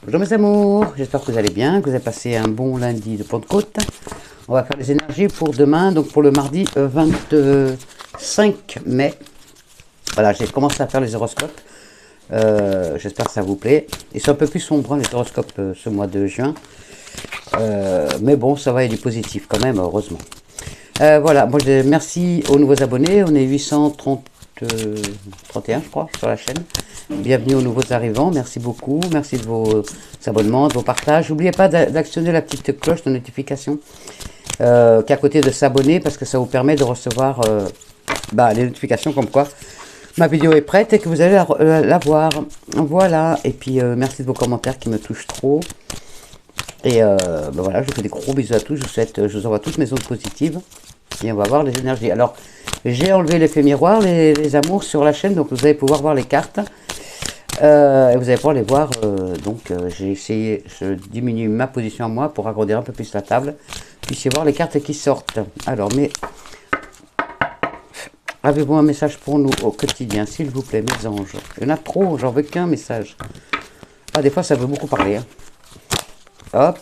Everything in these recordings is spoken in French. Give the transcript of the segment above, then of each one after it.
Bonjour mes amours, j'espère que vous allez bien, que vous avez passé un bon lundi de Pentecôte. On va faire les énergies pour demain, donc pour le mardi 25 mai. Voilà, j'ai commencé à faire les horoscopes. J'espère que ça vous plaît. Ils sont un peu plus sombres, les horoscopes, ce mois de juin. Mais bon, ça va, il y a du positif quand même, heureusement. Voilà, moi merci aux nouveaux abonnés. On est 831, je crois, sur la chaîne. Bienvenue aux nouveaux arrivants, merci beaucoup. Merci de vos abonnements, de vos partages. N'oubliez pas d'actionner la petite cloche de notification qui est à côté de s'abonner, parce que ça vous permet de recevoir les notifications comme quoi ma vidéo est prête et que vous allez la voir. Voilà, et puis merci de vos commentaires qui me touchent trop. Et voilà, je vous fais des gros bisous à tous. Je vous envoie toutes mes ondes positives. Et on va voir les énergies. Alors, j'ai enlevé l'effet miroir, les amours sur la chaîne. Donc, vous allez pouvoir voir les cartes. Et vous allez pouvoir les voir. J'ai essayé, je diminue ma position à moi pour agrandir un peu plus la table. Puissiez voir les cartes qui sortent. Alors, mais avez-vous un message pour nous au quotidien, s'il vous plaît, mes anges? Il y en a trop, j'en veux qu'un message. Ah, des fois, ça veut beaucoup parler. Hein. Hop.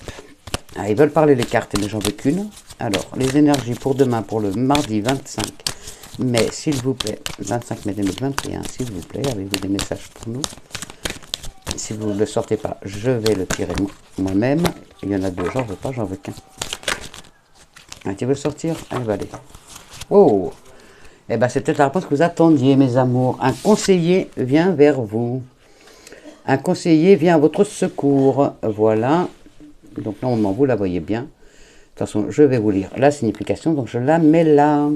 Ah, ils veulent parler les cartes, mais j'en veux qu'une. Alors, les énergies pour demain, pour le mardi 25 mai, s'il vous plaît. 25 mai 2021, s'il vous plaît. Avez-vous des messages pour nous? Si vous ne le sortez pas, je vais le tirer moi-même. Il y en a deux, j'en veux pas, j'en veux qu'un. Ah, tu veux sortir? Allez, va aller. Oh! Eh bien, c'est peut-être la réponse que vous attendiez, mes amours. Un conseiller vient vers vous. Un conseiller vient à votre secours. Voilà. Donc, normalement, vous la voyez bien. De toute façon, je vais vous lire la signification. Donc, je la mets là.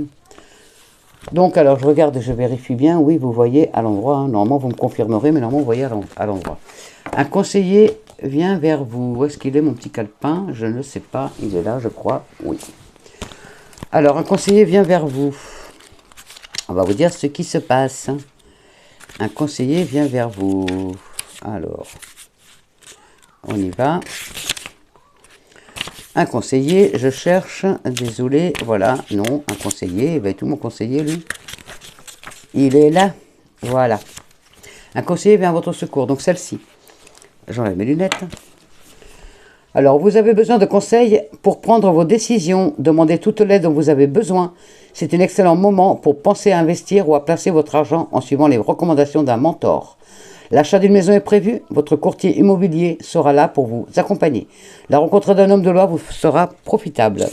Donc, alors, je regarde et je vérifie bien. Oui, vous voyez à l'endroit. Hein. Normalement, vous me confirmerez, mais normalement, vous voyez à l'endroit. Un conseiller vient vers vous. Où est-ce qu'il est, mon petit calepin? Je ne sais pas. Il est là, je crois. Oui. Alors, un conseiller vient vers vous. On va vous dire ce qui se passe. Un conseiller vient vers vous. Alors, on y va. Un conseiller, je cherche, désolé, voilà, non, un conseiller, ben tout mon conseiller, lui, il est là, voilà. Un conseiller vient à votre secours, donc celle-ci. J'enlève mes lunettes. Alors, vous avez besoin de conseils pour prendre vos décisions, demandez toute l'aide dont vous avez besoin. C'est un excellent moment pour penser à investir ou à placer votre argent en suivant les recommandations d'un mentor. L'achat d'une maison est prévu, votre courtier immobilier sera là pour vous accompagner. La rencontre d'un homme de loi vous sera profitable.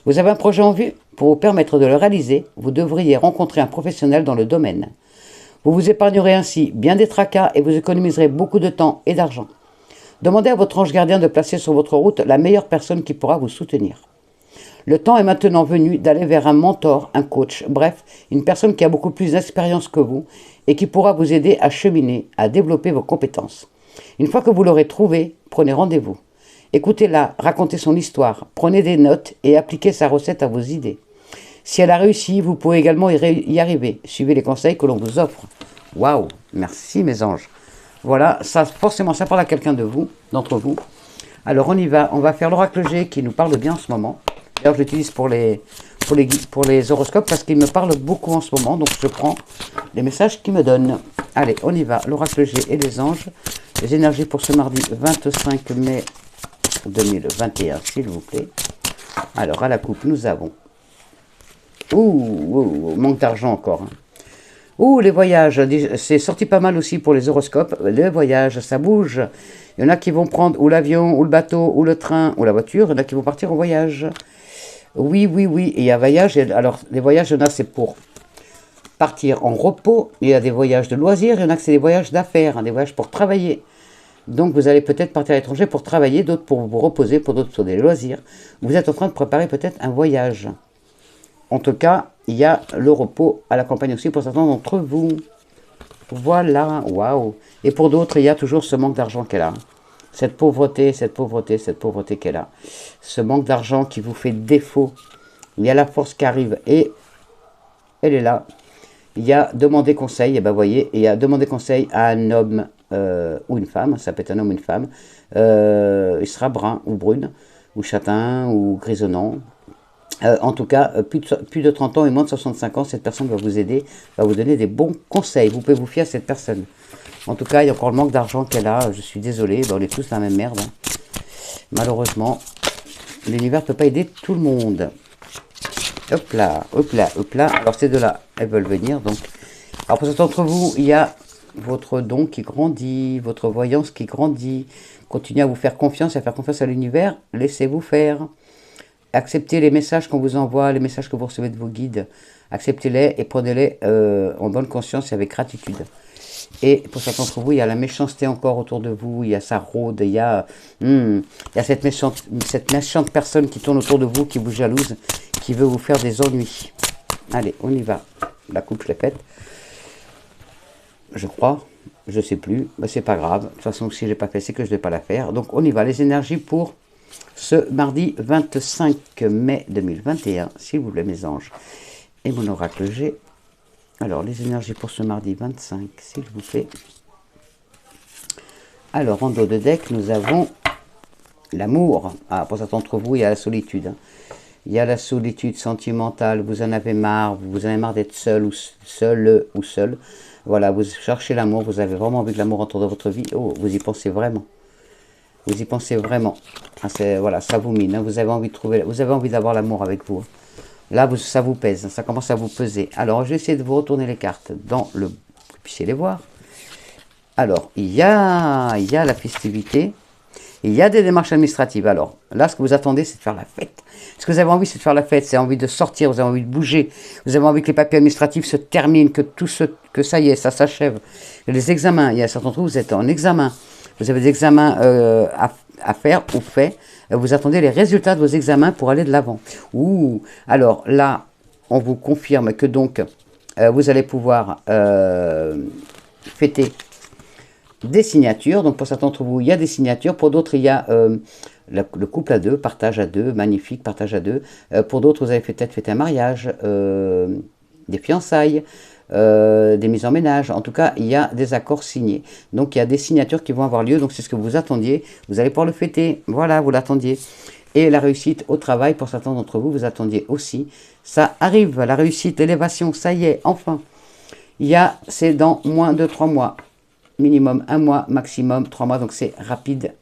Vous avez un projet en vue, pour vous permettre de le réaliser, vous devriez rencontrer un professionnel dans le domaine. Vous vous épargnerez ainsi bien des tracas et vous économiserez beaucoup de temps et d'argent. Demandez à votre ange gardien de placer sur votre route la meilleure personne qui pourra vous soutenir. Le temps est maintenant venu d'aller vers un mentor, un coach, bref, une personne qui a beaucoup plus d'expérience que vous et qui pourra vous aider à cheminer, à développer vos compétences. Une fois que vous l'aurez trouvé, prenez rendez-vous. Écoutez-la, racontez son histoire, prenez des notes et appliquez sa recette à vos idées. Si elle a réussi, vous pouvez également y arriver. Suivez les conseils que l'on vous offre. Waouh, merci mes anges. Voilà, ça forcément ça parle à quelqu'un de vous, d'entre vous. Alors on y va, on va faire l'oracle G qui nous parle bien en ce moment. D'ailleurs, je l'utilise pour les horoscopes parce qu'il me parle beaucoup en ce moment. Donc, je prends les messages qu'il me donne. Allez, on y va. L'oracle G et les anges. Les énergies pour ce mardi 25 mai 2021, s'il vous plaît. Alors, à la coupe, nous avons... manque d'argent encore. Hein. Les voyages. C'est sorti pas mal aussi pour les horoscopes. Les voyages, ça bouge. Il y en a qui vont prendre ou l'avion, ou le bateau, ou le train, ou la voiture. Il y en a qui vont partir en voyage. Oui. Et il y a voyage. Alors, les voyages, il y en a, c'est pour partir en repos. Il y a des voyages de loisirs. Il y en a que c'est des voyages d'affaires, hein, des voyages pour travailler. Donc, vous allez peut-être partir à l'étranger pour travailler, d'autres pour vous reposer, pour d'autres sur des loisirs. Vous êtes en train de préparer peut-être un voyage. En tout cas, il y a le repos à la campagne aussi pour certains d'entre vous. Voilà, waouh. Et pour d'autres, il y a toujours ce manque d'argent qu'elle a. Cette pauvreté qu'elle a. Ce manque d'argent qui vous fait défaut. Il y a la force qui arrive et elle est là. Il y a demander conseil, et ben voyez, il y a demander conseil à un homme ou une femme, ça peut être un homme ou une femme. Il sera brun ou brune, ou châtain, ou grisonnant. En tout cas, plus de 30 ans et moins de 65 ans, cette personne va vous aider, va vous donner des bons conseils. Vous pouvez vous fier à cette personne. En tout cas, il y a encore le manque d'argent qu'elle a. Je suis désolé, on est tous dans la même merde. Hein. Malheureusement, l'univers ne peut pas aider tout le monde. Hop là, hop là, hop là. Alors ces deux-là, elles veulent venir. Donc, alors pour certains d'entre vous, il y a votre don qui grandit, votre voyance qui grandit. Continuez à vous faire confiance, à faire confiance à l'univers. Laissez-vous faire. Acceptez les messages qu'on vous envoie, les messages que vous recevez de vos guides. Acceptez-les et prenez-les en bonne conscience et avec gratitude. Et pour certains d'entre vous, il y a la méchanceté encore autour de vous, il y a ça rôde, il y a cette méchante personne qui tourne autour de vous, qui vous jalouse, qui veut vous faire des ennuis. Allez, on y va. La coupe, je l'ai faite. Je crois, je sais plus, mais c'est pas grave. De toute façon, si je l'ai pas fait, c'est que je ne vais pas la faire. Donc on y va, les énergies pour ce mardi 25 mai 2021, s'il vous plaît mes anges. Et mon oracle G. Alors, les énergies pour ce mardi 25, s'il vous plaît. Alors, en dos de deck, nous avons l'amour. Ah, pour certains d'entre vous, il y a la solitude. Hein. Il y a la solitude sentimentale. Vous en avez marre. Vous en avez marre d'être seul ou seul. Voilà, vous cherchez l'amour. Vous avez vraiment envie de l'amour autour de votre vie. Oh, vous y pensez vraiment. Vous y pensez vraiment. Ah, voilà, ça vous mine. Hein. Vous avez envie de trouver. Vous avez envie d'avoir l'amour avec vous. Hein. Là, ça vous pèse, ça commence à vous peser. Alors, je vais essayer de vous retourner les cartes dans le... Vous puissiez les voir. Alors, il y a la festivité. Il y a des démarches administratives. Alors, là, ce que vous attendez, c'est de faire la fête. Ce que vous avez envie, c'est de faire la fête. C'est envie de sortir, vous avez envie de bouger. Vous avez envie que les papiers administratifs se terminent, que ça y est, ça s'achève. Les examens, il y a certains d'entre vous, vous êtes en examen. Vous avez des examens à faire ou faits. Vous attendez les résultats de vos examens pour aller de l'avant. Ouh, alors là, on vous confirme que donc, vous allez pouvoir fêter des signatures. Donc pour certains d'entre vous, il y a des signatures. Pour d'autres, il y a le couple à deux, partage à deux, magnifique, partage à deux. Pour d'autres, vous avez peut-être fêté un mariage, des fiançailles, des mises en ménage. En tout cas, il y a des accords signés. Donc, il y a des signatures qui vont avoir lieu. Donc, c'est ce que vous attendiez. Vous allez pouvoir le fêter. Voilà, vous l'attendiez. Et la réussite au travail, pour certains d'entre vous, vous attendiez aussi. Ça arrive, la réussite, l'élévation, ça y est, enfin. C'est dans moins de 3 mois. Minimum 1 mois, maximum 3 mois. Donc, c'est rapide.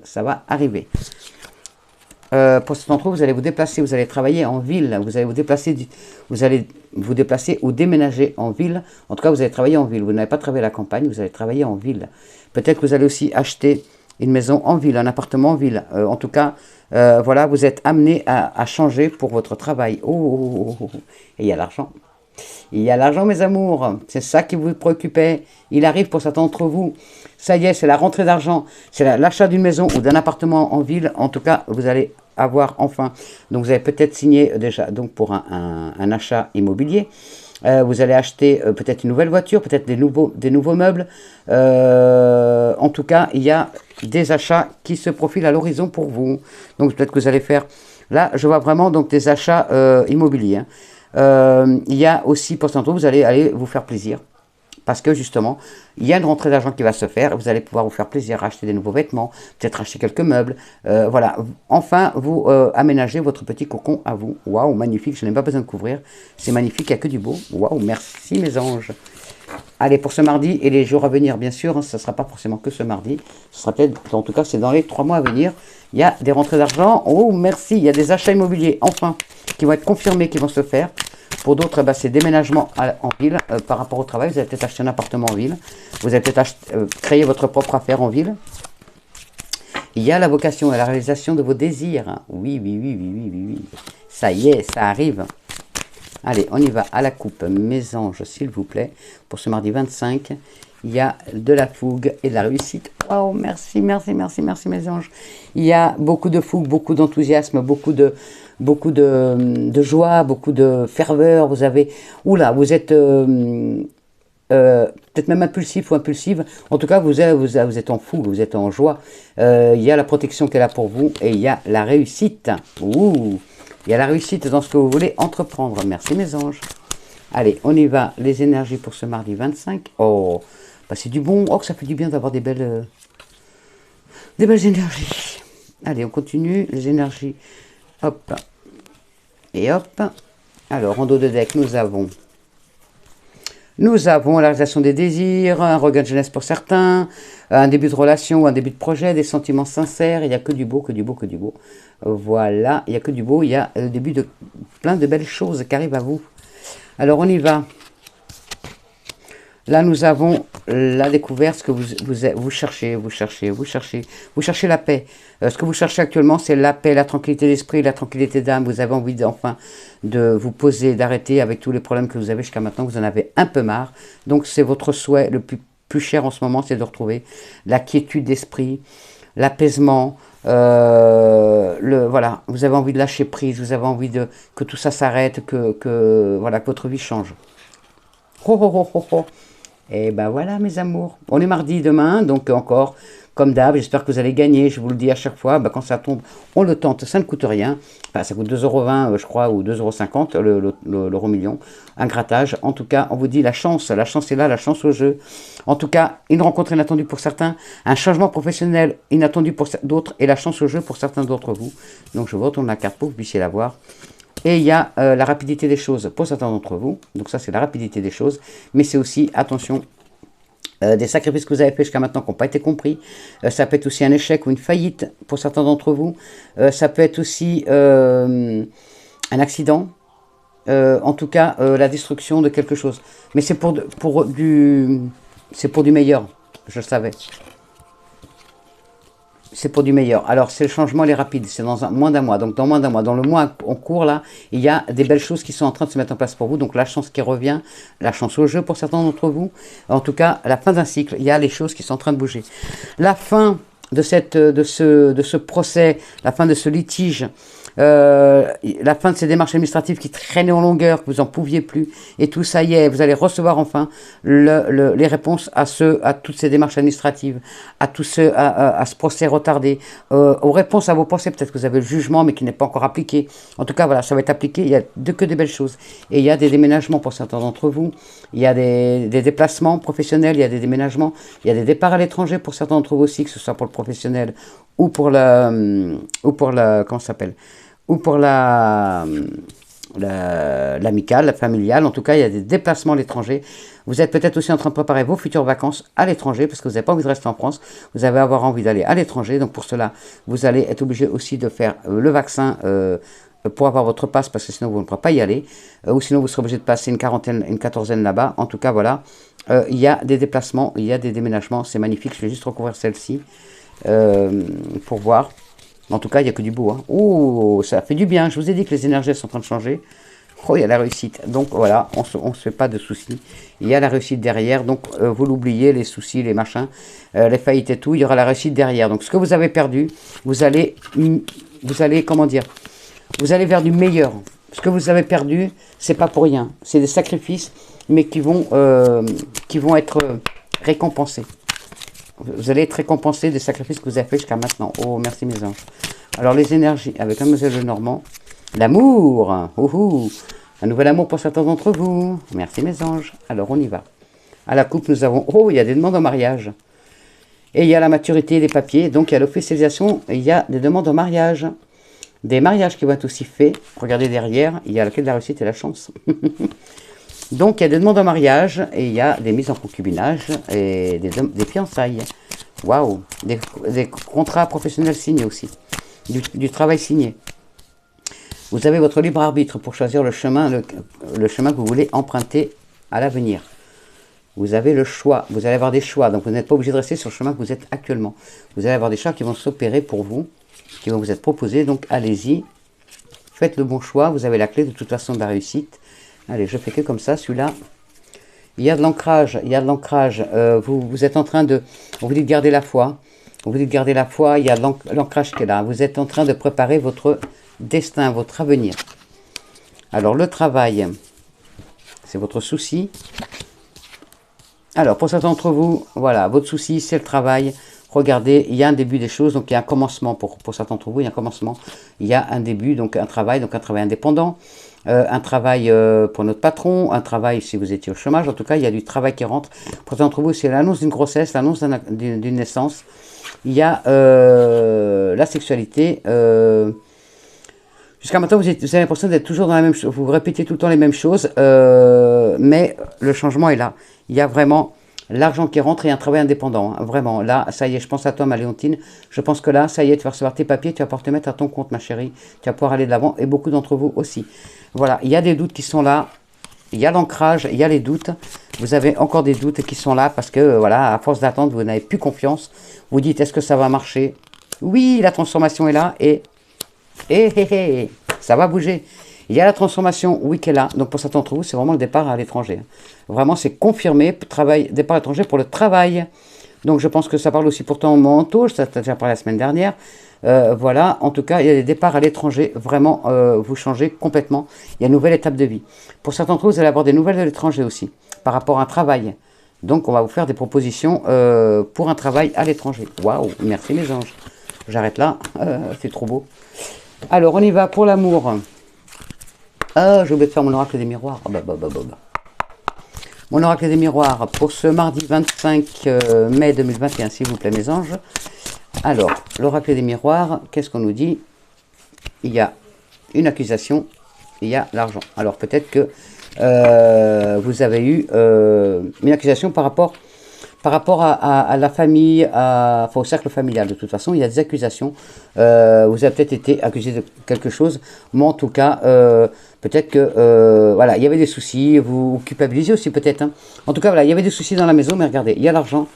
Ça va arriver. Pour certains d'entre vous, vous allez vous déplacer, vous allez travailler en ville, vous allez vous déplacer ou déménager en ville. En tout cas, vous allez travailler en ville. Vous n'allez pas travailler à la campagne, vous allez travailler en ville. Peut-être que vous allez aussi acheter une maison en ville, un appartement en ville. En tout cas, voilà, vous êtes amené à changer pour votre travail. Et il y a l'argent. Il y a l'argent, mes amours. C'est ça qui vous préoccupait. Il arrive pour certains d'entre vous. Ça y est, c'est la rentrée d'argent. C'est l'achat d'une maison ou d'un appartement en ville. En tout cas, vous allez avoir enfin. Donc, vous avez peut-être signé déjà donc pour un achat immobilier. Vous allez acheter peut-être une nouvelle voiture, peut-être des nouveaux meubles. En tout cas, il y a des achats qui se profilent à l'horizon pour vous. Donc, peut-être que vous allez faire... Là, je vois vraiment donc des achats immobiliers. Hein. Il y a aussi, pour certains, vous allez aller vous faire plaisir. Parce que justement, il y a une rentrée d'argent qui va se faire. Vous allez pouvoir vous faire plaisir, acheter des nouveaux vêtements, peut-être acheter quelques meubles. Voilà, enfin, vous aménagez votre petit cocon à vous. Waouh, magnifique, je n'ai pas besoin de couvrir. C'est magnifique, il n'y a que du beau. Waouh, merci mes anges. Allez, pour ce mardi et les jours à venir, bien sûr, hein, ce ne sera pas forcément que ce mardi. Ce sera peut-être, en tout cas, c'est dans les 3 mois à venir. Il y a des rentrées d'argent. Oh, merci, il y a des achats immobiliers, enfin, qui vont être confirmés, qui vont se faire. Pour d'autres, c'est déménagement en ville par rapport au travail. Vous allez peut-être acheter un appartement en ville. Vous allez peut-être créer votre propre affaire en ville. Il y a la vocation et la réalisation de vos désirs. Oui, oui, oui, oui, oui, oui, oui. Ça y est, ça arrive. Allez, on y va à la coupe. Mes anges, s'il vous plaît. Pour ce mardi 25, il y a de la fougue et de la réussite. Oh, merci, merci, merci, merci, mes anges. Il y a beaucoup de fougue, beaucoup d'enthousiasme, beaucoup de joie, beaucoup de ferveur. Vous avez... Oula, vous êtes... peut-être même impulsif ou impulsive. En tout cas, vous êtes en fougue, vous êtes en joie. Il y a la protection qui est là pour vous et il y a la réussite. Ouh, il y a la réussite dans ce que vous voulez entreprendre. Merci mes anges. Allez, on y va. Les énergies pour ce mardi 25. Oh, bah c'est du bon. Oh, que ça fait du bien d'avoir des belles énergies. Allez, on continue. Les énergies. Hop. Et hop. Alors, en dos de deck, nous avons Nous avons la réalisation des désirs, un regain de jeunesse pour certains, un début de relation ou un début de projet, des sentiments sincères. Il n'y a que du beau, que du beau, que du beau. Voilà, il n'y a que du beau. Il y a le début de plein de belles choses qui arrivent à vous. Alors, on y va. Là, nous avons la découverte, ce que vous cherchez, vous cherchez la paix. Ce que vous cherchez actuellement, c'est la paix, la tranquillité d'esprit, la tranquillité d'âme. Vous avez envie enfin de vous poser, d'arrêter avec tous les problèmes que vous avez jusqu'à maintenant. Vous en avez un peu marre. Donc, c'est votre souhait le plus cher en ce moment, c'est de retrouver la quiétude d'esprit, l'apaisement. Voilà, vous avez envie de lâcher prise, vous avez envie que tout ça s'arrête, voilà, que votre vie change. Ho, ho, ho, ho, ho. Et ben voilà mes amours, on est mardi demain, donc encore comme d'hab, j'espère que vous allez gagner, je vous le dis à chaque fois, ben quand ça tombe, on le tente, ça ne coûte rien, enfin ça coûte 2,20 € je crois, ou 2,50 € l'euro million, un grattage, en tout cas on vous dit la chance est là, la chance au jeu, en tout cas une rencontre inattendue pour certains, un changement professionnel inattendu pour d'autres, et la chance au jeu pour certains d'entre vous, donc je vous retourne la carte pour que vous puissiez la voir. Et il y a la rapidité des choses pour certains d'entre vous. Donc ça, c'est la rapidité des choses. Mais c'est aussi, attention, des sacrifices que vous avez fait jusqu'à maintenant qui n'ont pas été compris. Ça peut être aussi un échec ou une faillite pour certains d'entre vous. Ça peut être aussi un accident. En tout cas, la destruction de quelque chose. Mais c'est pour du meilleur. Je le savais. C'est pour du meilleur. Alors, c'est le changement, il est rapide. C'est dans moins d'un mois. Donc, dans moins d'un mois. Dans le mois en cours, là, il y a des belles choses qui sont en train de se mettre en place pour vous. Donc, la chance qui revient, la chance au jeu pour certains d'entre vous. En tout cas, la fin d'un cycle, il y a les choses qui sont en train de bouger. La fin de ce procès, la fin de ce litige, la fin de ces démarches administratives qui traînaient en longueur, que vous n'en pouviez plus, et tout ça y est, vous allez recevoir enfin les réponses à toutes ces démarches administratives, à ce procès retardé, aux réponses à vos procès. Peut-être que vous avez le jugement, mais qui n'est pas encore appliqué. En tout cas, voilà, ça va être appliqué. Il y a que des belles choses. Et il y a des déménagements pour certains d'entre vous. Il y a des déplacements professionnels, il y a des déménagements, il y a des départs à l'étranger pour certains d'entre vous aussi, que ce soit pour le professionnel ou pour comment ça s'appelle, ou pour l'amicale, la familiale. En tout cas, il y a des déplacements à l'étranger. Vous êtes peut-être aussi en train de préparer vos futures vacances à l'étranger, parce que vous n'avez pas envie de rester en France, vous allez avoir envie d'aller à l'étranger. Donc pour cela, vous allez être obligé aussi de faire le vaccin pour avoir votre passe, parce que sinon vous ne pourrez pas y aller, ou sinon vous serez obligé de passer une quatorzaine là-bas. En tout cas, voilà, il y a des déplacements, il y a des déménagements, c'est magnifique. Je vais juste recouvrir celle-ci pour voir. En tout cas, il n'y a que du beau. Hein. Oh, ça fait du bien. Je vous ai dit que les énergies sont en train de changer. Oh, il y a la réussite. Donc voilà, on ne se fait pas de soucis. Il y a la réussite derrière. Donc vous l'oubliez, les soucis, les machins, les faillites et tout. Il y aura la réussite derrière. Donc ce que vous avez perdu, vous allez comment dire, vous allez vers du meilleur. Ce que vous avez perdu, c'est pas pour rien. C'est des sacrifices, mais qui vont être récompensés. Vous allez être récompensé des sacrifices que vous avez fait jusqu'à maintenant. Oh, merci mes anges. Alors, les énergies avec Mademoiselle Lenormand. L'amour. Un nouvel amour pour certains d'entre vous. Merci mes anges. Alors, on y va. À la coupe, nous avons... Oh, il y a des demandes en mariage. Et il y a la maturité des papiers. Donc, il y a l'officialisation. Il y a des demandes en mariage. Des mariages qui vont être aussi faits. Regardez derrière. Il y a la clé de la réussite et la chance. Donc, il y a des demandes en mariage et il y a des mises en concubinage et des fiançailles. Waouh! Des contrats professionnels signés aussi. Du travail signé. Vous avez votre libre arbitre pour choisir le chemin que vous voulez emprunter à l'avenir. Vous avez le choix. Vous allez avoir des choix. Donc, vous n'êtes pas obligé de rester sur le chemin que vous êtes actuellement. Vous allez avoir des choix qui vont s'opérer pour vous, qui vont vous être proposés. Donc, allez-y. Faites le bon choix. Vous avez la clé de toute façon de la réussite. Allez, je fais que comme ça, celui-là. Il y a de l'ancrage, vous êtes en train de... On vous dit de garder la foi. On vous dit de garder la foi, il y a l'ancrage qui est là. Vous êtes en train de préparer votre destin, votre avenir. Alors, le travail, c'est votre souci. Alors, pour certains d'entre vous, voilà, votre souci, c'est le travail. Regardez, il y a un début des choses, donc il y a un commencement pour certains d'entre vous, il y a un commencement. Il y a un début, donc un travail indépendant. Un travail pour notre patron, un travail si vous étiez au chômage. En tout cas, il y a du travail qui rentre. Pour certains d'entre vous, c'est l'annonce d'une grossesse, l'annonce d'une naissance. Il y a la sexualité. Jusqu'à maintenant, vous avez l'impression d'être toujours dans la même chose. Vous répétez tout le temps les mêmes choses, mais le changement est là. Il y a vraiment l'argent qui rentre et un travail indépendant. Hein, vraiment, là, ça y est, je pense à toi, ma Léontine. Je pense que là, ça y est, tu vas recevoir tes papiers, tu vas pouvoir te mettre à ton compte, ma chérie. Tu vas pouvoir aller de l'avant, et beaucoup d'entre vous aussi. Voilà, il y a des doutes qui sont là. Il y a l'ancrage, il y a les doutes. Vous avez encore des doutes qui sont là parce que, voilà, à force d'attendre, vous n'avez plus confiance. Vous dites, est-ce que ça va marcher? Oui, la transformation est là et ça va bouger. Il y a la transformation, oui, qui est là. Donc, pour certains d'entre vous, c'est vraiment le départ à l'étranger. Vraiment, c'est confirmé. Départ à l'étranger pour le travail. Donc, je pense que ça parle aussi pour ton manteau. Ça t'a déjà parlé la semaine dernière. Voilà, en tout cas, il y a des départs à l'étranger. Vraiment, vous changez complètement. Il y a une nouvelle étape de vie. Pour certains d'entre vous, vous allez avoir des nouvelles de l'étranger aussi, par rapport à un travail. Donc, on va vous faire des propositions pour un travail à l'étranger. Waouh, merci mes anges. J'arrête là, c'est trop beau. Alors, on y va pour l'amour. Ah, j'ai oublié de faire mon oracle des miroirs. Oh, bah. Mon oracle des miroirs pour ce mardi 25 mai 2021, s'il vous plaît, mes anges. Alors, l'oracle des miroirs, qu'est-ce qu'on nous dit? Il y a une accusation, il y a l'argent. Alors, peut-être que vous avez eu une accusation par rapport à la famille, enfin, au cercle familial. De toute façon, il y a des accusations. Vous avez peut-être été accusé de quelque chose, mais en tout cas, peut-être que, voilà, il y avait des soucis, vous culpabilisez aussi peut-être. Hein. En tout cas, voilà, il y avait des soucis dans la maison, mais regardez, il y a l'argent,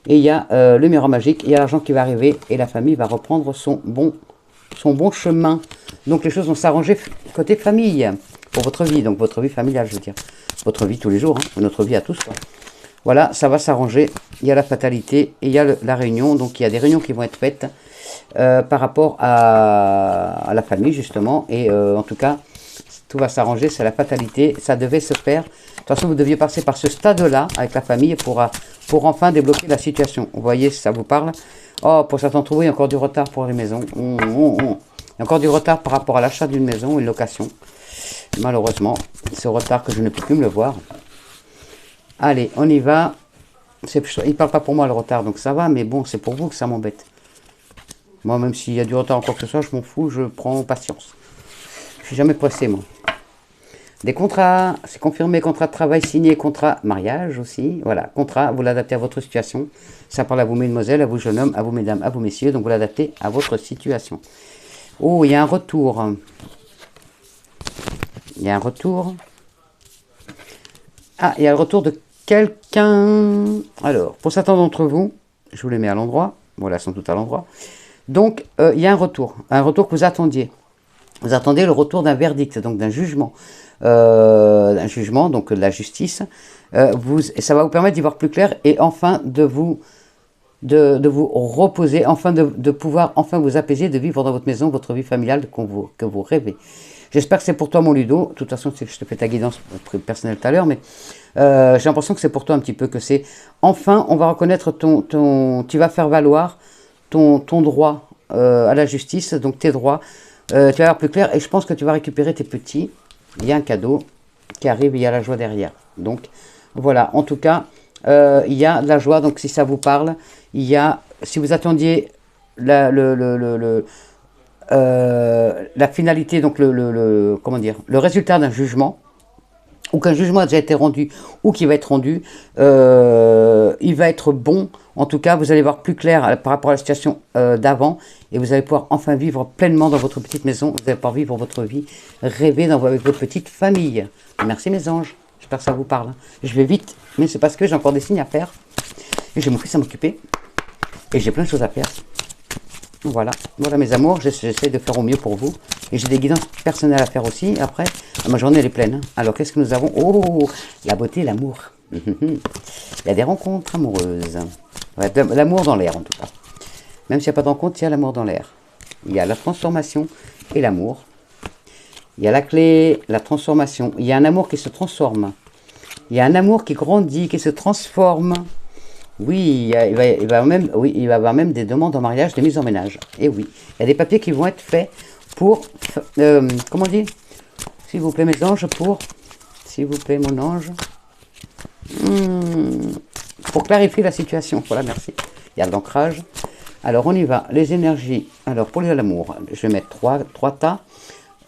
et il y a le miroir magique, il y a l'argent qui va arriver, et la famille va reprendre son bon chemin. Donc les choses vont s'arranger côté famille, pour votre vie, donc votre vie familiale, je veux dire. Votre vie tous les jours, hein, notre vie à tous, quoi. Voilà, ça va s'arranger. Il y a la fatalité et il y a la réunion. Donc, il y a des réunions qui vont être faites par rapport à la famille, justement. Et en tout cas, tout va s'arranger. C'est la fatalité. Ça devait se faire. De toute façon, vous deviez passer par ce stade-là avec la famille pour enfin débloquer la situation. Vous voyez, si ça vous parle. Oh, pour certains d'entre vous, il y a encore du retard pour les maisons. Il y a encore du retard par rapport à l'achat d'une maison, une location. Malheureusement, ce retard que je ne peux plus me le voir. Allez, on y va. Il ne parle pas pour moi le retard, donc ça va, mais bon, c'est pour vous que ça m'embête. Moi, même s'il y a du retard en quoi que ce soit, je m'en fous, je prends patience. Je suis jamais pressé, moi. Des contrats, c'est confirmé, contrat de travail signé, contrat mariage aussi. Voilà, contrat, vous l'adaptez à votre situation. Ça parle à vous, mesdemoiselles, à vous, jeunes hommes, à vous, mesdames, à vous, messieurs, donc vous l'adaptez à votre situation. Oh, il y a un retour. Il y a un retour. Ah, il y a le retour de quelqu'un. Alors, pour certains d'entre vous, je vous les mets à l'endroit. Voilà, elles sont toutes à l'endroit. Donc, il y a un retour que vous attendiez. Vous attendez le retour d'un verdict, donc d'un jugement. Donc de la justice. Ça va vous permettre d'y voir plus clair et enfin de vous reposer, enfin de pouvoir enfin vous apaiser, de vivre dans votre maison, votre vie familiale que vous rêvez. J'espère que c'est pour toi, mon Ludo. De toute façon, je te fais ta guidance personnelle tout à l'heure, mais j'ai l'impression que c'est pour toi un petit peu, que c'est... Enfin, on va reconnaître tu vas faire valoir ton droit à la justice, donc tes droits. Tu vas avoir plus clair, et je pense que tu vas récupérer tes petits. Il y a un cadeau qui arrive, il y a la joie derrière. Donc, voilà. En tout cas, il y a de la joie, donc si ça vous parle, il y a... Si vous attendiez la finalité, donc comment dire, le résultat d'un jugement, ou qu'un jugement a déjà été rendu, ou qui va être rendu, il va être bon. En tout cas, vous allez voir plus clair par rapport à la situation d'avant, et vous allez pouvoir enfin vivre pleinement dans votre petite maison. Vous allez pouvoir vivre votre vie, rêver avec votre petite famille. Merci mes anges, j'espère que ça vous parle. Je vais vite, mais c'est parce que j'ai encore des signes à faire, et j'ai mon fils à m'occuper, et j'ai plein de choses à faire. Voilà mes amours, j'essaie de faire au mieux pour vous. Et j'ai des guidances personnelles à faire aussi. Après, ma journée elle est pleine. Hein. Alors qu'est-ce que nous avons? Oh, la beauté, l'amour. Il y a des rencontres amoureuses. Ouais, l'amour dans l'air en tout cas. Même s'il n'y a pas de rencontre, il y a l'amour dans l'air. Il y a la transformation et l'amour. Il y a la clé, la transformation. Il y a un amour qui se transforme. Il y a un amour qui grandit, qui se transforme. Oui, il va y avoir même des demandes en mariage, des mises en ménage. Et oui, il y a des papiers qui vont être faits pour, comment on dit? S'il vous plaît mes anges, s'il vous plaît mon ange, pour clarifier la situation. Voilà, merci. Il y a de l'ancrage. Alors on y va, les énergies. Alors pour l'amour, je vais mettre trois tas.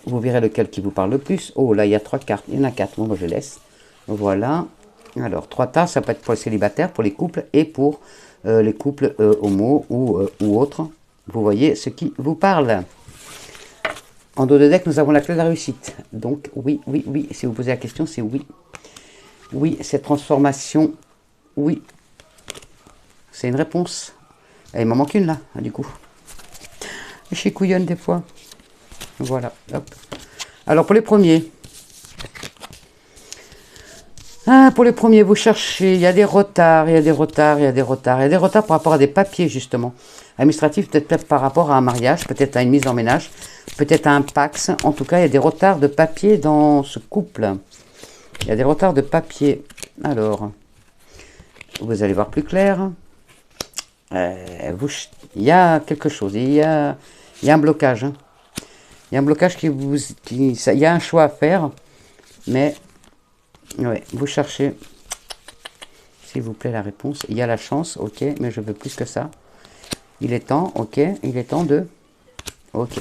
Vous verrez lequel qui vous parle le plus. Oh, là, il y a 3 cartes. Il y en a 4. Bon, moi, je laisse. Voilà. Alors, 3 tasses, ça peut être pour les célibataires, pour les couples et pour les couples homo ou autres. Vous voyez ce qui vous parle. En dos de deck, nous avons la clé de la réussite. Donc, oui, oui, oui. Si vous posez la question, c'est oui. Oui, cette transformation, oui. C'est une réponse. Et il m'en manque une, là, du coup. Je suis couillonne, des fois. Voilà, hop. Alors, pour les premiers. Ah, pour les premiers, vous cherchez, il y a des retards, il y a des retards, il y a des retards. Il y a des retards par rapport à des papiers, justement. Administratifs, peut-être par rapport à un mariage, peut-être à une mise en ménage, peut-être à un Pax. En tout cas, il y a des retards de papier dans ce couple. Il y a des retards de papier. Alors, vous allez voir plus clair. Il y a quelque chose, il y a un blocage. Hein. Il y a un blocage il y a un choix à faire, mais ouais, vous cherchez, s'il vous plaît, la réponse. Il y a la chance, ok, mais je veux plus que ça. Il est temps, ok, il est temps de, ok,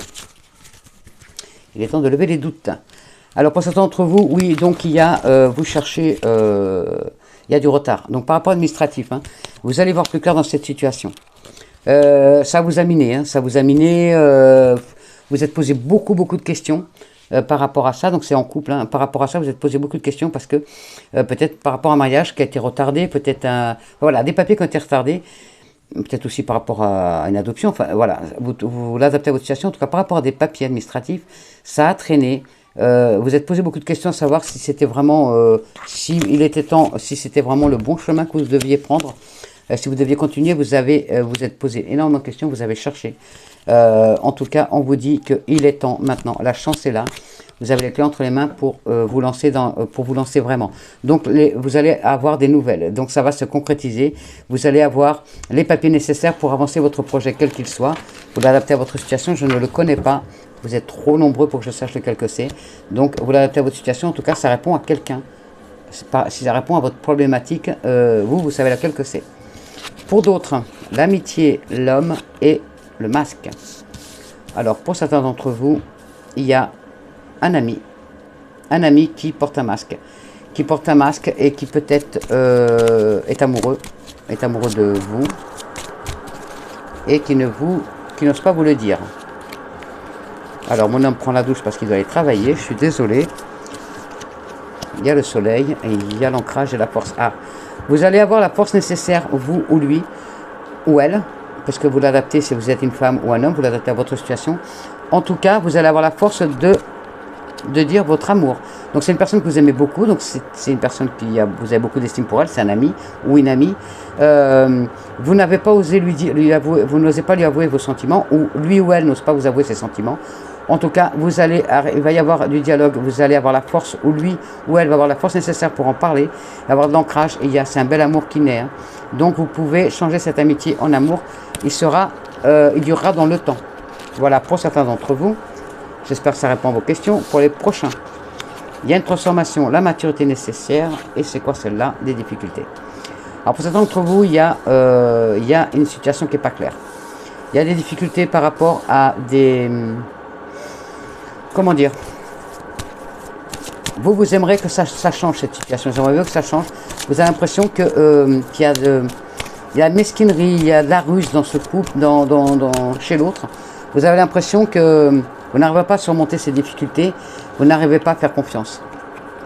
il est temps de lever les doutes. Alors pour certains d'entre vous, oui, donc il y a, vous cherchez, il y a du retard. Donc par rapport à l'administratif, hein, vous allez voir plus clair dans cette situation. Ça vous a miné, hein, ça vous a miné. Vous êtes posé beaucoup de questions par rapport à ça. Donc c'est en couple. Hein, par rapport à ça, vous êtes posé beaucoup de questions parce que peut-être par rapport à un mariage qui a été retardé, peut-être voilà, des papiers qui ont été retardés, peut-être aussi par rapport à une adoption. Enfin voilà, vous l'adaptez à votre situation. En tout cas, par rapport à des papiers administratifs, ça a traîné. Vous êtes posé beaucoup de questions à savoir si c'était vraiment, il était temps, si c'était vraiment le bon chemin que vous deviez prendre. Si vous deviez continuer, vous êtes posé énormément de questions, vous avez cherché. En tout cas, on vous dit qu'il est temps maintenant. La chance est là. Vous avez les clés entre les mains pour vous lancer vraiment. Donc, vous allez avoir des nouvelles. Donc, ça va se concrétiser. Vous allez avoir les papiers nécessaires pour avancer votre projet, quel qu'il soit. Vous l'adaptez à votre situation. Je ne le connais pas. Vous êtes trop nombreux pour que je sache lequel que c'est. Donc, vous l'adaptez à votre situation. En tout cas, ça répond à quelqu'un. Si ça répond à votre problématique, vous savez laquelle que c'est. Pour d'autres, l'amitié, l'homme et le masque. Alors, pour certains d'entre vous, il y a un ami qui porte un masque. Qui porte un masque et qui peut-être est amoureux de vous et qui n'ose pas vous le dire. Alors, mon homme prend la douche parce qu'il doit aller travailler. Je suis désolé. Il y a le soleil et il y a l'ancrage et la force. Ah, vous allez avoir la force nécessaire, vous ou lui, ou elle, parce que vous l'adaptez, si vous êtes une femme ou un homme, vous l'adaptez à votre situation. En tout cas, vous allez avoir la force de dire votre amour. Donc c'est une personne que vous aimez beaucoup, donc c'est une personne vous avez beaucoup d'estime pour elle, c'est un ami ou une amie. Vous n'avez pas osé lui avouer, vous n'osez pas lui avouer vos sentiments, ou lui ou elle n'ose pas vous avouer ses sentiments. En tout cas, il va y avoir du dialogue, vous allez avoir la force, ou lui ou elle va avoir la force nécessaire pour en parler, avoir de l'ancrage, et c'est un bel amour qui naît. Hein. Donc vous pouvez changer cette amitié en amour, il durera dans le temps. Voilà pour certains d'entre vous, j'espère que ça répond à vos questions. Pour les prochains, il y a une transformation, la maturité nécessaire, et c'est quoi celle-là? Des difficultés. Alors pour certains d'entre vous, il y a une situation qui n'est pas claire. Il y a des difficultés par rapport à des... Comment dire? Vous aimeriez que ça change cette situation. J'aimerais bien que ça change. Vous avez l'impression qu'il y a de la mesquinerie, il y a de la ruse dans ce couple, chez l'autre. Vous avez l'impression que vous n'arrivez pas à surmonter ces difficultés. Vous n'arrivez pas à faire confiance.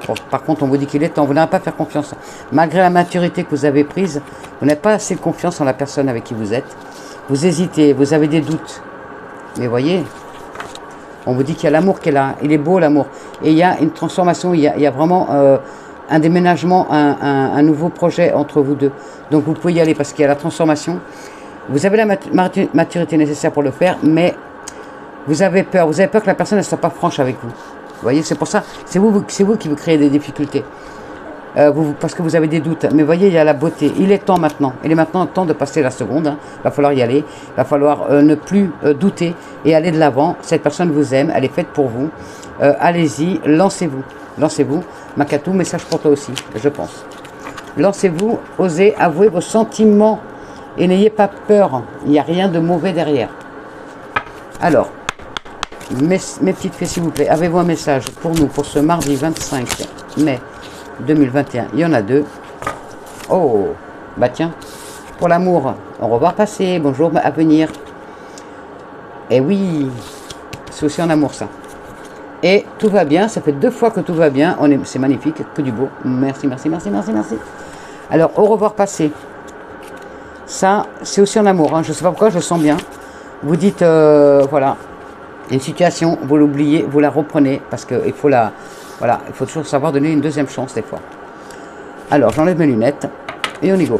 Bon, par contre, on vous dit qu'il est temps. Vous n'arrivez pas à faire confiance. Malgré la maturité que vous avez prise, vous n'avez pas assez de confiance en la personne avec qui vous êtes. Vous hésitez, vous avez des doutes. Mais voyez, on vous dit qu'il y a l'amour qui est là. Il est beau l'amour. Et il y a une transformation, il y a vraiment un déménagement, un nouveau projet entre vous deux. Donc vous pouvez y aller parce qu'il y a la transformation. Vous avez la maturité nécessaire pour le faire, mais vous avez peur. Vous avez peur que la personne ne soit pas franche avec vous. Vous voyez, c'est pour ça. C'est vous qui vous créez des difficultés. Parce que vous avez des doutes. Mais voyez, il y a la beauté. Il est temps maintenant. Il est maintenant temps de passer la seconde. Hein. Il va falloir y aller. Il va falloir ne plus douter et aller de l'avant. Cette personne vous aime. Elle est faite pour vous. Allez-y. Lancez-vous. Lancez-vous. Makatou, message pour toi aussi, je pense. Lancez-vous. Osez avouer vos sentiments. Et n'ayez pas peur. Il n'y a rien de mauvais derrière. Alors, Mes petites filles, s'il vous plaît, avez-vous un message pour nous, pour ce mardi 25 mai 2021? Il y en a deux. Oh, bah tiens, pour l'amour, au revoir passé, bonjour à venir. Et oui, c'est aussi en amour ça. Et tout va bien, ça fait 2 fois que tout va bien, c'est magnifique, que du beau. Merci, merci, merci, merci, merci. Alors, au revoir passé. Ça, c'est aussi en amour, hein. Je ne sais pas pourquoi, je le sens bien. Vous dites, voilà, une situation, vous l'oubliez, vous la reprenez, parce qu'il faut voilà, il faut toujours savoir donner une deuxième chance des fois. Alors, j'enlève mes lunettes, et on y go.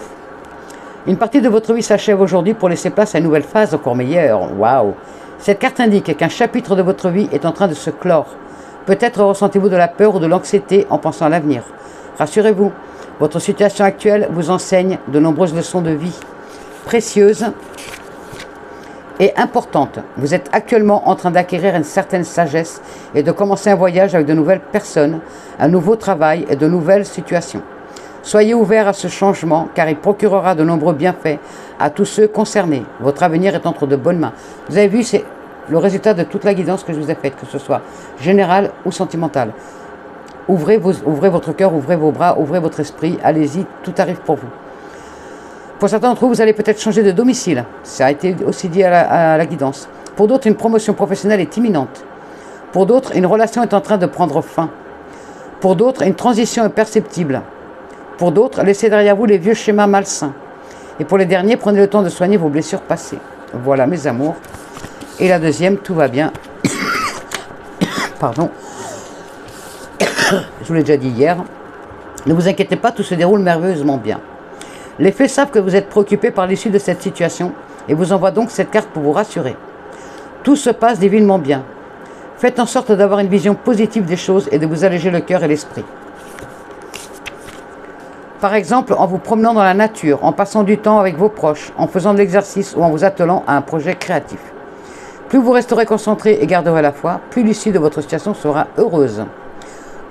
Une partie de votre vie s'achève aujourd'hui pour laisser place à une nouvelle phase encore meilleure. Waouh! Cette carte indique qu'un chapitre de votre vie est en train de se clore. Peut-être ressentez-vous de la peur ou de l'anxiété en pensant à l'avenir. Rassurez-vous, votre situation actuelle vous enseigne de nombreuses leçons de vie précieuses et importantes. Vous êtes actuellement en train d'acquérir une certaine sagesse et de commencer un voyage avec de nouvelles personnes, un nouveau travail et de nouvelles situations. Soyez ouverts à ce changement car il procurera de nombreux bienfaits à tous ceux concernés. Votre avenir est entre de bonnes mains. Vous avez vu, c'est le résultat de toute la guidance que je vous ai faite, que ce soit générale ou sentimentale. Ouvrez votre cœur, ouvrez vos bras, ouvrez votre esprit, allez-y, tout arrive pour vous. Pour certains d'entre vous, vous allez peut-être changer de domicile. Ça a été aussi dit à la guidance. Pour d'autres, une promotion professionnelle est imminente. Pour d'autres, une relation est en train de prendre fin. Pour d'autres, une transition est perceptible. Pour d'autres, laissez derrière vous les vieux schémas malsains. Et pour les derniers, prenez le temps de soigner vos blessures passées. Voilà mes amours. Et la deuxième, tout va bien. Pardon. Je vous l'ai déjà dit hier. Ne vous inquiétez pas, tout se déroule merveilleusement bien. Les faits savent que vous êtes préoccupé par l'issue de cette situation et vous envoie donc cette carte pour vous rassurer. Tout se passe divinement bien. Faites en sorte d'avoir une vision positive des choses et de vous alléger le cœur et l'esprit. Par exemple, en vous promenant dans la nature, en passant du temps avec vos proches, en faisant de l'exercice ou en vous attelant à un projet créatif. Plus vous resterez concentré et garderez la foi, plus l'issue de votre situation sera heureuse.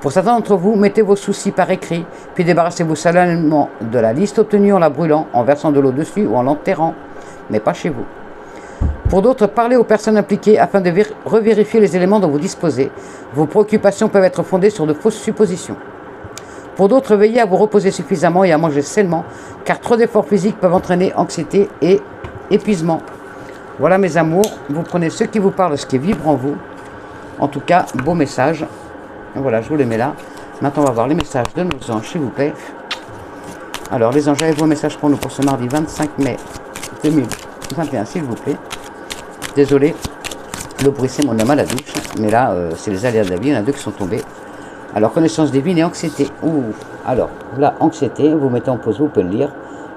Pour certains d'entre vous, mettez vos soucis par écrit, puis débarrassez-vous solennellement de la liste obtenue en la brûlant, en versant de l'eau dessus ou en l'enterrant, mais pas chez vous. Pour d'autres, parlez aux personnes impliquées afin de revérifier les éléments dont vous disposez. Vos préoccupations peuvent être fondées sur de fausses suppositions. Pour d'autres, veillez à vous reposer suffisamment et à manger sainement, car trop d'efforts physiques peuvent entraîner anxiété et épuisement. Voilà mes amours, vous prenez ce qui vous parle, ce qui vibre en vous. En tout cas, beau message. Voilà, je vous les mets là. Maintenant, on va voir les messages de nos anges, s'il vous plaît. Alors, les anges, avez vos messages pour nous pour ce mardi 25 mai 2021, s'il vous plaît. Désolé, le bruit, c'est mon homme à la douche. Mais là, c'est les aléas de la vie, il y en a 2 qui sont tombés. Alors, connaissance divine et anxiété. Ouh. Alors, là, anxiété, vous mettez en pause, vous pouvez le lire.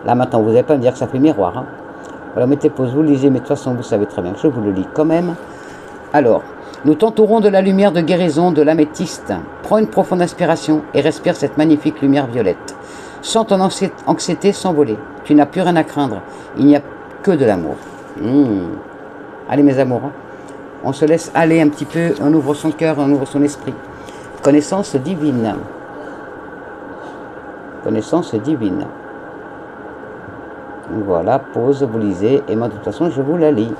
Là, maintenant, vous n'allez pas me dire que ça fait miroir. Hein. Voilà, mettez pause, vous lisez, mais de toute façon, vous savez très bien que je vous le lis quand même. Alors, nous t'entourons de la lumière de guérison de l'améthyste. Prends une profonde inspiration et respire cette magnifique lumière violette. Sens ton anxiété s'envoler. Tu n'as plus rien à craindre. Il n'y a que de l'amour. Allez, mes amours, hein. On se laisse aller un petit peu, on ouvre son cœur, on ouvre son esprit. Connaissance divine. Connaissance divine. Voilà, pause, vous lisez, et moi de toute façon je vous la lis.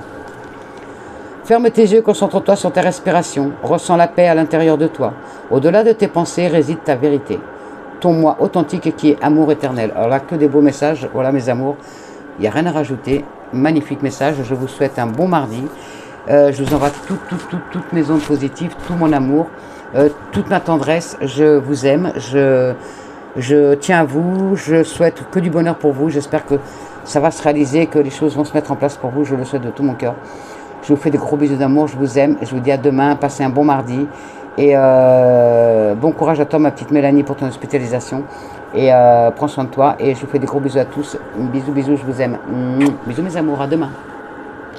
Ferme tes yeux, concentre-toi sur ta respiration, ressens la paix à l'intérieur de toi. Au-delà de tes pensées réside ta vérité. Ton moi authentique qui est amour éternel. Alors là, que des beaux messages, voilà mes amours, il n'y a rien à rajouter. Magnifique message, je vous souhaite un bon mardi. Je vous envoie toutes mes ondes positives, tout mon amour, toute ma tendresse, je vous aime, je tiens à vous, je souhaite que du bonheur pour vous, j'espère que ça va se réaliser, que les choses vont se mettre en place pour vous, je le souhaite de tout mon cœur. Je vous fais des gros bisous d'amour, je vous aime, je vous dis à demain, passez un bon mardi, et bon courage à toi ma petite Mélanie pour ton hospitalisation, et prends soin de toi, et je vous fais des gros bisous à tous, bisous, je vous aime, bisous mes amours, à demain.